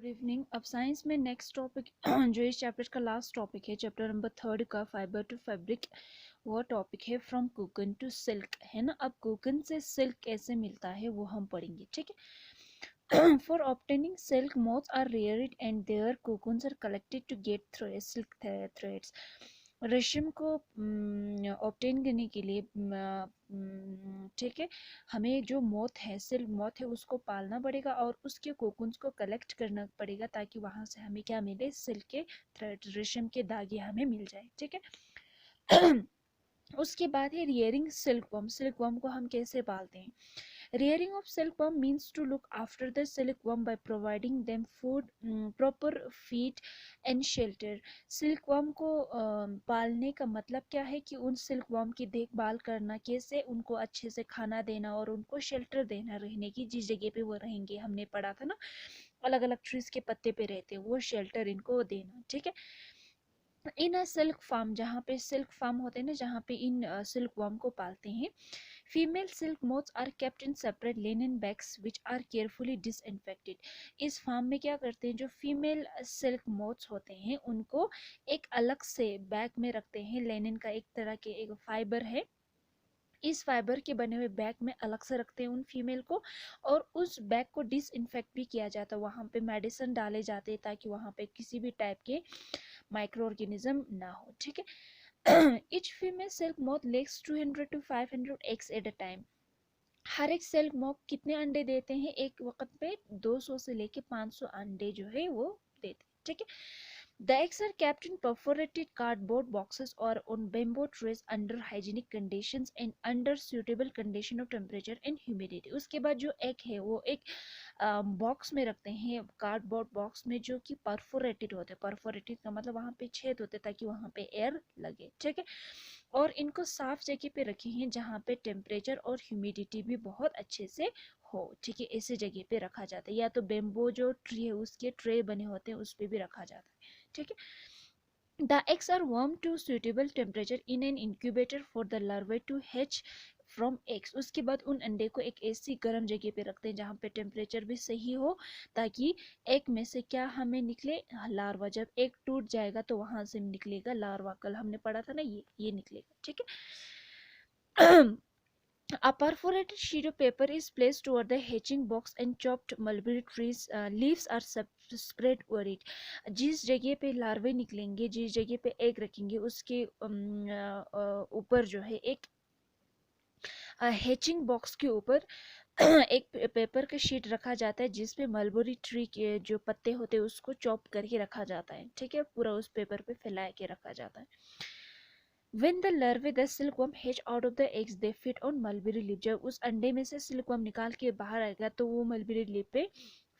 Good evening. अब science में next topic जो इस चैप्टर का लास्ट टॉपिक है, चैप्टर नंबर 3 का फाइबर टू फैब्रिक, वो टॉपिक है फ्रॉम कोकून टू सिल्क, है ना। अब कोकून से सिल्क कैसे मिलता है वो हम पढ़ेंगे, ठीक है। For obtaining silk moths are reared and their cocoons are collected to get through silk threads। रेशम को ऑब्टेन करने के लिए ठीक है, हमें जो मोथ है, सिल्क मोथ है, उसको पालना पड़ेगा और उसके कोकुन्स को कलेक्ट करना पड़ेगा ताकि वहां से हमें क्या मिले, सिल्क के थ्रेड, रेशम के धागे हमें मिल जाए, ठीक है। उसके बाद है rearing silk worm. Silk worm को हम कैसे पालते हैं? Rearing of silkworm means to look after the silkworm by providing them food, proper feed and shelter। Silkworm को पालने का मतलब क्या है कि उन सिल्कवर्म की देखभाल करना, कैसे उनको अच्छे से खाना देना और उनको शेल्टर देना, रहने की जिस जगह पे वो रहेंगे, हमने पढ़ा था ना, अलग अलग ट्रीज के पत्ते पे रहते हैं, वो शेल्टर इनको देना, ठीक है। इन अ सिल्क फार्म, जहाँ पे सिल्क फार्म होते हैं ना, जहाँ पे इन सिल्क वर्म को पालते हैं, female silk moths are kept in separate linen bags which are carefully disinfected. इस फार्म में क्या करते हैं, जो फीमेल सिल्क मोथ्स होते हैं उनको एक अलग से बैग में रखते हैं। लेनिन का एक तरह के एक फाइबर है, इस फाइबर के बने हुए बैग में अलग से रखते हैं उन फीमेल को, और उस बैग को डिसइंफेक्ट भी किया जाता है। वहाँ पे मेडिसिन डाले जाते हैं ताकि वहाँ पे किसी भी टाइप के माइक्रो ऑर्गेनिज्म ना हो, ठीक है। Each female silk moth lays 200 to 500 eggs at a time। हर एक सिल्क मोथ कितने अंडे देते हैं एक वक्त पे? 200 से लेके 500 अंडे जो है वो देते हैं, ठीक है। The eggs are kept in perforated cardboard boxes or on bamboo trays under hygienic conditions and under suitable condition of temperature and humidity। उसके बाद जो एग है वो एक बॉक्स में रखते हैं, कार्डबोर्ड बॉक्स में, जो कि परफोरेटेड होते हैं। परफोरेटेड का मतलब वहाँ पे छेद होते ताकि वहाँ पे एयर लगे, ठीक है। और इनको साफ जगह पे रखे हैं जहाँ पे टेम्परेचर और ह्यूमिडिटी भी बहुत अच्छे से हो, ठीक है। ऐसे जगह पे रखा जाता है, या तो बेम्बो जो ट्री है उसके ट्रे बने होते हैं उस पे भी रखा जाता है, ठीक है। The eggs are warmed to suitable temperature in an incubator for the larvae to hatch from eggs। उसके बाद उन अंडे को एक ऐसी गर्म जगह पे रखते हैं जहाँ पे टेम्परेचर भी सही हो, ताकि एग में से क्या हमें निकले, लार्वा। जब एग टूट जाएगा तो वहां से निकलेगा लार्वा, कल हमने पढ़ा था ना, ये निकलेगा, ठीक है। A perforated sheet of paper is placed over the hatching box and chopped mulberry trees leaves are spread over it। जिस जगह पे लार्वे निकलेंगे, जिस जगह पे एग रखेंगे, उसके ऊपर जो है एक हैचिंग बॉक्स के ऊपर एक पेपर का शीट रखा जाता है जिसपे मलबरी ट्री के जो पत्ते होते हैं उसको चॉप करके रखा जाता है, ठीक है। पूरा उस पेपर पे फैला के रखा जाता है। When the larvae, the silkworm, hatch out of the eggs, they feed on mulberry leaf। जब उस अंडे में से सिल्कवर्म निकाल के बाहर आएगा तो वो मलबेरी लीफ पे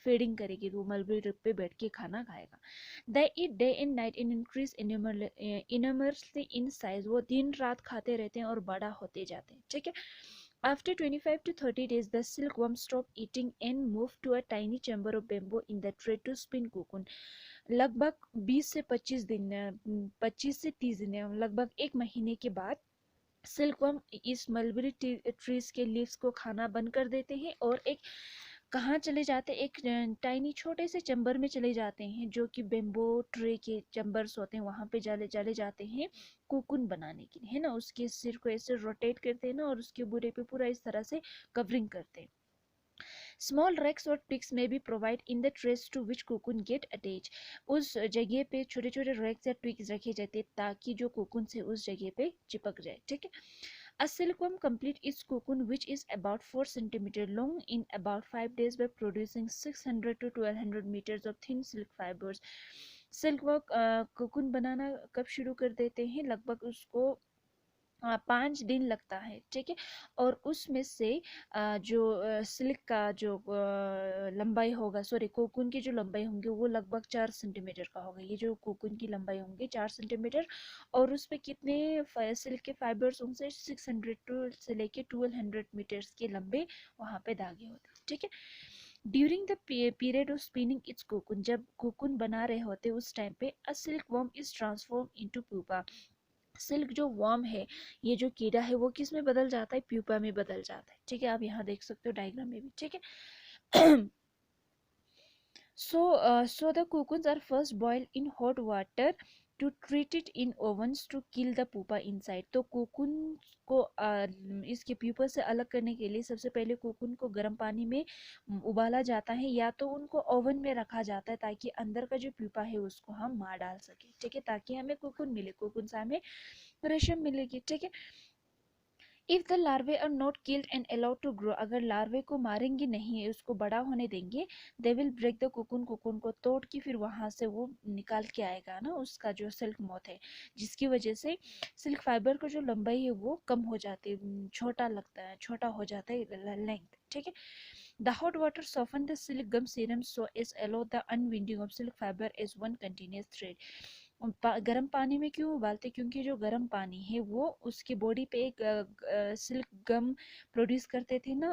फीडिंग करेगी, तो वो मलबेरी लीफ पे बैठ के खाना खाएगा। They eat day and night and increase enormously in size। वो दिन रात खाते रहते हैं और बड़ा होते जाते हैं, ठीक है। After 25 to 30 days, the silkworm stop eating and move to a tiny chamber of bamboo in the tray to spin cocoon। लगभग 20 से 25 दिन, 25 से 30 दिन, लगभग एक महीने के बाद सिल्कवर्म इस मलबेरी ट्रीज के लीव्स को खाना बंद कर देते हैं और एक कहाँ चले जाते हैं, एक टाइनी छोटे से चैम्बर में चले जाते हैं, जो कि बेम्बो ट्री के चैम्बर्स होते हैं, वहां पे चले जाते हैं कोकून बनाने के लिए, है ना। उसके सिर को ऐसे रोटेट करते हैं ना, और उसके बुरे पे पूरा इस तरह से कवरिंग करते हैं। Small racks or twigs may be provided in the trays to which cocoon get attached। उस जगह पे छोटे छोटे रैक्स या ट्विग्स रखे जाते हैं ताकि जो कोकून से उस जगह पे चिपक जाए, ठीक है। A silkworm complete its cocoon, which is about 4 centimeter long, in about 5 days by producing 600 to 1200 meters of thin silk fibers। Silkworm cocoon बनाना कब शुरू कर देते हैं? लगभग उसको 5 दिन लगता है, ठीक है। और उसमें से जो सिल्क का जो लंबाई होगा, सॉरी कोकून की जो लंबाई होंगी वो लगभग 4 सेंटीमीटर का होगा। ये जो कोकून की लंबाई होंगी 4 सेंटीमीटर, और उस पे कितने सिल्क के फाइबर्स होंगे? 600 टू से लेके 1200 मीटर्स के लंबे वहाँ पे धागे होते हैं, ठीक है। During the period of spinning its cocoon, जब कोकून बना रहे होते उस टाइम पे, a silk worm is transform into pupa. Silk जो वर्म है, ये जो कीड़ा है, वो किस में बदल जाता है? प्यूपा में बदल जाता है, ठीक है। आप यहाँ देख सकते हो डायग्राम में भी, ठीक है। So the cocoons are first boiled in hot water to treat it in ovens to kill the pupa inside. तो कोकून को इसके प्यूपा से अलग करने के लिए सबसे पहले कोकून को गर्म पानी में उबाला जाता है, या तो उनको ओवन में रखा जाता है ताकि अंदर का जो प्यूपा है उसको हम मार डाल सके, ठीक है, ताकि हमें कोकून मिले, कोकून से हमें रेशम मिलेगी, ठीक है। If the larvae are not killed and allowed to grow, अगर लार्वे को मारेंगे नहीं, उसको बड़ा होने देंगे, they will break the cocoon, cocoon को तोड़ के फिर वहां से वो निकाल के आएगा ना उसका जो सिल्क मोथ है, जिसकी वजह से सिल्क फाइबर का जो लंबाई है वो कम हो जाती है, छोटा लगता है, छोटा हो जाता है लेंथ, ठीक है। The hot water soften the silk gum serum so as allow the unwinding of silk fiber as one continuous thread. गर्म पानी में क्यों उबालते, क्योंकि जो गर्म पानी है वो उसकी बॉडी पे एक सिल्क गम प्रोड्यूस करते थे ना,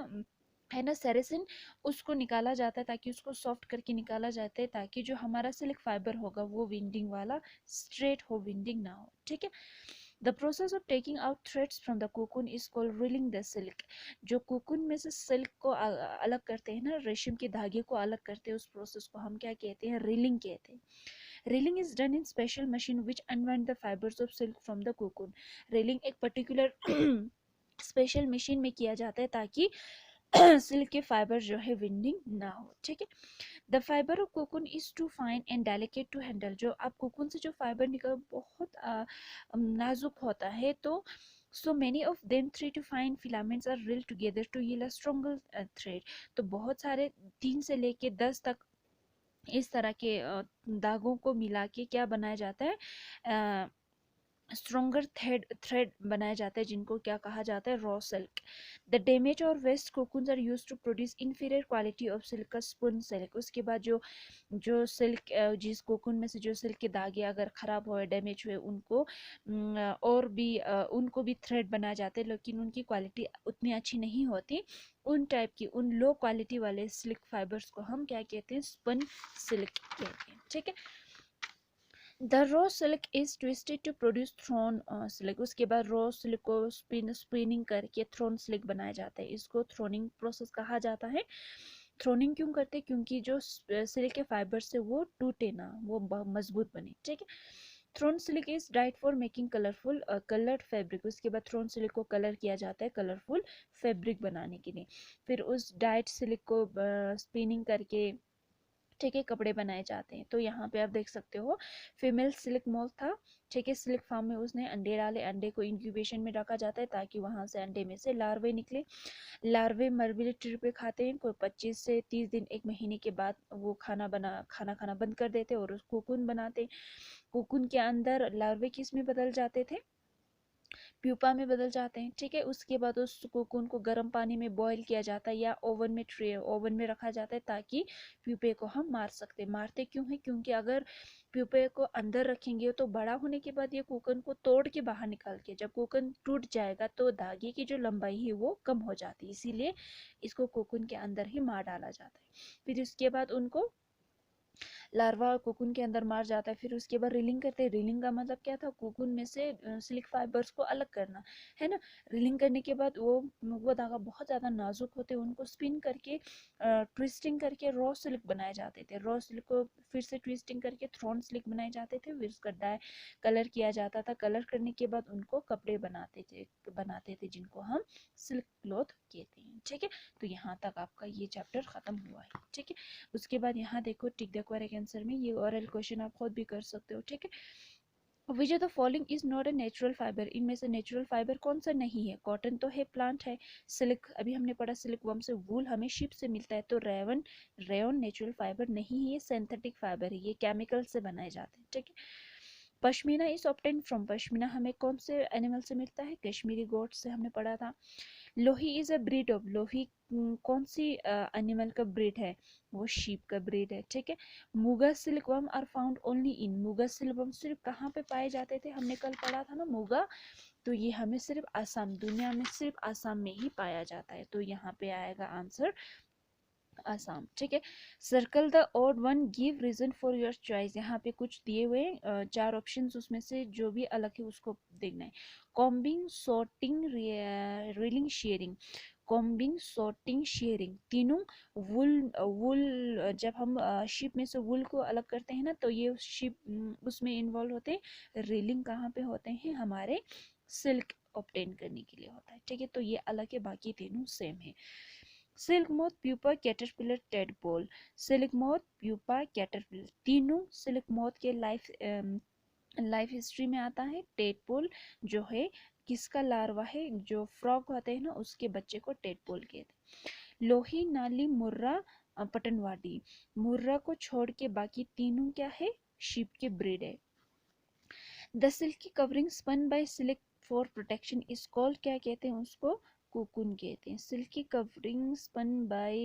है ना, सेरेसिन, उसको निकाला जाता है ताकि उसको सॉफ्ट करके निकाला जाता है ताकि जो हमारा सिल्क फाइबर होगा वो विंडिंग वाला स्ट्रेट हो, विंडिंग ना हो, ठीक है। The process of taking out threads from the cocoon is called reeling the silk. जो कोकून में से सिल्क को अलग करते हैं ना, रेशम के धागे को अलग करते हैं, उस प्रोसेस को हम क्या कहते हैं, रीलिंग कहते हैं। Reeling is done in special machine which unwind the fibers of silk from the cocoon. Reeling एक particular स्पेशल मशीन में किया जाता है ताकि सिल्क के फाइबर जो है विंडिंग ना हो, ठीक है। The fibre of cocoon is too fine and delicate to handle. जो आप कोकून से जो फाइबर निकल बहुत नाजुक होता है, तो so many of them 3 to 5 filaments are reeled together to yield a stronger thread। तो बहुत सारे 3 से लेके 10 तक इस तरह के धागों को मिला के क्या बनाया जाता है, स्ट्रोंगर थ्रेड बनाया जाता है, जिनको क्या कहा जाता है, रॉ सिल्क। द डैमेज और waste cocoons are used to produce inferior quality of silk का स्पून सिल्क। उसके बाद जो जो सिल्क जिस कोकून में से जो सिल्क के धागे अगर ख़राब हुए, डैमेज हुए, उनको और भी उनको भी थ्रेड बनाया जाता है, लेकिन उनकी क्वालिटी उतनी अच्छी नहीं होती, उन टाइप की, उन लो क्वालिटी वाले सिल्क फाइबर्स को हम क्या कहते हैं, स्पन सिल्क कहते हैं, ठीक है। The raw silk is twisted to produce thrown silk. उसके बाद रॉ सिल्क को स्पिनिंग करके थ्रोन सिल्क बनाया जाता है, इसको थ्रोनिंग प्रोसेस कहा जाता है। थ्रोनिंग क्यों करते हैं, क्योंकि जो सिल्क के फाइबर से वो टूटे ना, वो मजबूत बने, ठीक है। Thrown silk is dyed for making colourful coloured fabric. उसके बाद थ्रोन सिल्क को कलर किया जाता है कलरफुल फैब्रिक बनाने के लिए। फिर उस डाइड सिल्क को स्पिनिंग करके, ठीक है, कपड़े बनाए जाते हैं। तो यहाँ पे आप देख सकते हो फीमेल सिल्क मोल्ड था, ठीक है, सिल्क फार्म में उसने अंडे डाले, अंडे को इंक्यूबेशन में रखा जाता है ताकि वहां से अंडे में से लार्वे निकले। लार्वे मरबिली ट्री पे खाते हैं, कोई 25 से 30 दिन, एक महीने के बाद वो खाना खाना बंद कर देते और उस कोकून बनाते। कोकून के अंदर लार्वे किस में बदल जाते थे, प्यूपा में बदल जाते हैं, ठीक है। उसके बाद उस कोकून को गर्म पानी में बॉईल किया जाता है या ओवन में रखा जाता है ताकि प्यूपे को हम मार सकते। मारते क्यों है, क्योंकि अगर प्यूपे को अंदर रखेंगे तो बड़ा होने के बाद ये कोकून को तोड़ के बाहर निकाल के, जब कोकून टूट जाएगा तो धागे की जो लंबाई है वो कम हो जाती है, इसीलिए इसको कोकून के अंदर ही मार डाला जाता है। फिर इसके बाद उनको लार्वा कोकून के अंदर मार जाता है। फिर उसके बाद रीलिंग करते हैं। रीलिंग का मतलब क्या था, कोकून में से सिल्क फाइबर्स को अलग करना, है ना। रीलिंग करने के बाद वो धागा बहुत ज़्यादा नाजुक होते हैं, उनको स्पिन करके ट्विस्टिंग करके रॉ सिल्क बनाए जाते थे। रॉ सिल्क को फिर से ट्विस्टिंग करके थ्रोन सिल्क बनाए जाते थे, फिर उसका कलर किया जाता था। कलर करने के बाद उनको कपड़े बनाते थे जिनको हम सिल्क क्लॉथ कहते हैं, ठीक है। तो यहाँ तक आपका ये चैप्टर ख़त्म हुआ है, ठीक है। उसके बाद यहाँ देखो टिक द करेक्ट आंसर में, ये ओरल क्वेश्चन आप खुद भी कर सकते हो, ठीक है। Which of the following is not a natural fibre. इनमें से नेचुरल फाइबर कौन सा नहीं है, कॉटन तो है, प्लांट है। सिल्क अभी हमने पढ़ा, सिल्क वर्म से, वूल हमें शिप से मिलता है, तो रेयन नेचुरल फाइबर नहीं है, ये सिंथेटिक फाइबर है, ये केमिकल से बनाए जाते हैं, ठीक है। Pashmina is obtain from, pashmina हमें कौन से एनिमल से मिलता है, कश्मीरी गोट से हमने पढ़ा था। लोही इज अ ब्रीड ऑफ, लोही कौन सी एनिमल का ब्रीड है, वो शीप का ब्रीड है, ठीक है। Muga silkworm are found only in, muga silkworm सिर्फ कहाँ पे पाए जाते थे, हमने कल पढ़ा था ना मुगा, तो ये हमें सिर्फ आसाम, दुनिया में सिर्फ आसाम में ही पाया जाता है, तो यहाँ पे आएगा आंसर आसाम, ठीक है। Circle the odd one, give reason for your choice. यहाँ पे कुछ दिए हुए 4 ऑप्शंस, उसमें से जो भी अलग है उसको देखना है। Combing, sorting, reeling, shearing. Combing, sorting, shearing, तीनों वुल वुल जब हम शिप में से वुल को अलग करते हैं ना, तो ये शिप उसमें इन्वॉल्व होते हैं। रीलिंग कहाँ पे होते हैं, हमारे सिल्क ऑब्टेन करने के लिए होता है, ठीक है। तो ये अलग है, बाकी तीनों सेम है। Silk moth, pupa, caterpillar, tadpole. Silk moth, pupa, caterpillar, तीनों सिल्क मोथ के लाइफ हिस्ट्री में आता है। टेडपोल जो है किसका लार्वा है, जो फ्रॉग होते हैं ना उसके बच्चे को टेडपोल कहते हैं। लोही, नाली, मुर्रा, पटनवाडी। मुर्रा को छोड़ के बाकी तीनों क्या है, शीप के ब्रीड है। The silky covering spun by silk for protection is called, क्या कहते हैं उसको, कोकून कहते हैं। सिल्की कवरिंग स्पन बाय,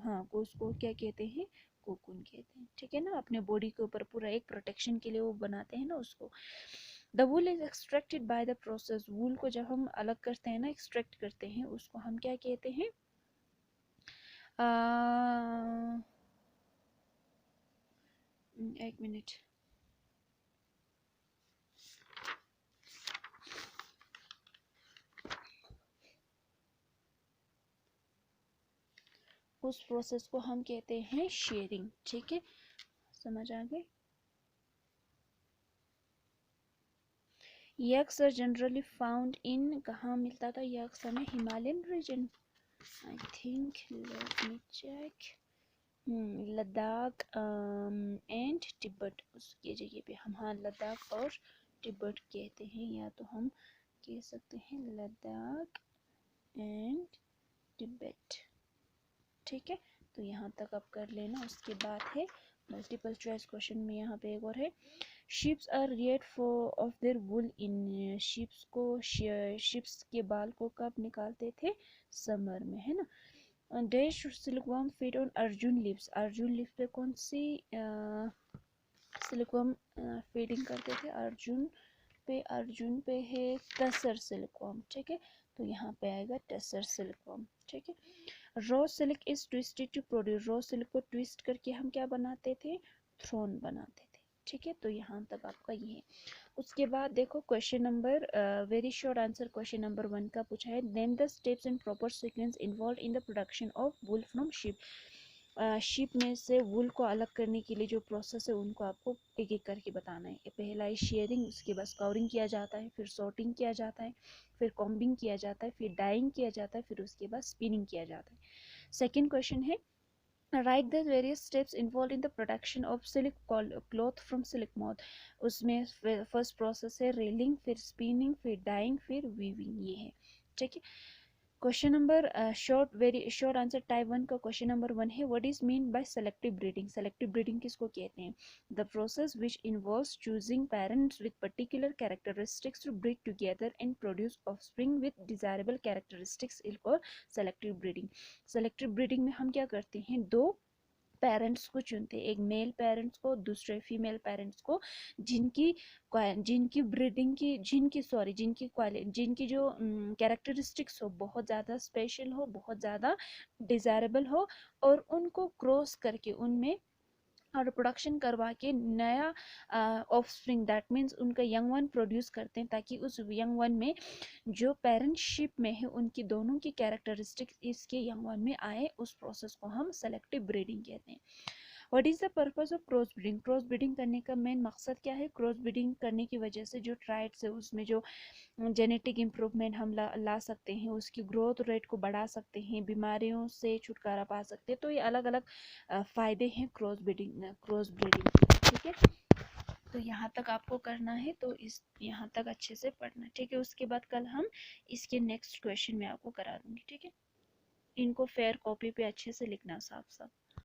हाँ उसको क्या कहते हैं, कोकून कहते हैं, ठीक है ना। अपने बॉडी के ऊपर पूरा एक प्रोटेक्शन के लिए वो बनाते हैं ना उसको। The wool is extracted by the process, wool को जब हम अलग करते हैं ना, एक्सट्रैक्ट करते हैं, उसको हम क्या कहते हैं, एक मिनट, उस प्रोसेस को हम कहते हैं शेयरिंग, ठीक है, समझ आ गए। Yaks are generally found in, कहाँ मिलता था यक्स हमें, Himalayan region, I think, let me check, Ladakh and Tibet, उसकी जगह पे हम हाँ लद्दाख और तिब्बत कहते हैं, या तो हम कह सकते हैं लद्दाख एंड तिब्बत, ठीक है। तो यहाँ तक आप कर लेना। उसके बाद है मल्टीपल चॉइस क्वेश्चन में, यहाँ पे एक और है, sheeps are reared for of their wool in, sheeps को, शिप्स के बाल को कब निकालते थे, समर में, है ना। Dash silkworm feed on Arjun lips, Arjun lips पे कौन सी सिल्कवर्म फीडिंग करते थे, अर्जुन पे है टसर सिल्कवर्म, ठीक है। तो यहाँ पे आएगा टसर सिल्कवर्म, ठीक है। Raw silk is twisted to produce, raw silk को ट्विस्ट करके हम क्या बनाते थे, थ्रोन बनाते थे, ठीक है। तो यहाँ तक आपका ये है। उसके बाद देखो question number, very short answer question number 1 का पूछा है, name the steps and proper sequence involve in the production of wool from sheep. Sheep में से वूल को अलग करने के लिए जो प्रोसेस है उनको आपको एक एक करके बताना है। पहला है शेयरिंग, उसके बाद स्काउरिंग किया जाता है, फिर सॉर्टिंग किया जाता है, फिर कॉम्बिंग किया जाता है, फिर डाइंग किया जाता है, फिर उसके बाद स्पिनिंग किया जाता है। सेकेंड क्वेश्चन है, right the various steps involve in the production of silk cloth from silk moth. उसमें फर्स्ट प्रोसेस है रेलिंग, फिर स्पिनिंग, फिर डाइंग, फिर वीविंग, ये है, ठीक है। Question number short, very short answer type 1 का क्वेश्चन नंबर 1 है, what is mean by selective breeding, selective breeding किसको कहते हैं, the process which involves choosing parents with particular characteristics to breed together and produce offspring with desirable characteristics is called selective breeding. Selective breeding में हम क्या करते हैं, दो parents को चुनते हैं, एक मेल पेरेंट्स को, दूसरे फीमेल पेरेंट्स को, जिनकी जिनकी ब्रीडिंग की, जिनकी जो कैरेक्टरिस्टिक्स हो बहुत ज़्यादा स्पेशल हो, बहुत ज़्यादा डिज़ायरेबल हो, और उनको क्रॉस करके उनमें रिप्रोडक्शन करवा के नया ऑफस्प्रिंग, दैट मीन्स उनका यंग वन प्रोड्यूस करते हैं, ताकि उस यंग वन में जो पेरेंटशिप में है उनकी दोनों की कैरेक्टरिस्टिक्स इसके यंग वन में आए, उस प्रोसेस को हम सेलेक्टिव ब्रीडिंग कहते हैं। What is the purpose of cross breeding, cross breeding करने का मेन मकसद क्या है, क्रॉस ब्रीडिंग करने की वजह से जो ट्राइड्स है उसमें जो जेनेटिक इम्प्रूवमेंट हम ला सकते हैं, उसकी ग्रोथ रेट को बढ़ा सकते हैं, बीमारियों से छुटकारा पा सकते हैं। तो ये अलग अलग फ़ायदे हैं क्रॉस ब्रीडिंग के, ठीक है। तो यहाँ तक आपको करना है, तो इस यहाँ तक अच्छे से पढ़ना, ठीक है। उसके बाद कल हम इसके नेक्स्ट क्वेश्चन में आपको करा दूँगी, ठीक है। इनको फेयर कॉपी पे अच्छे से लिखना साफ साफ।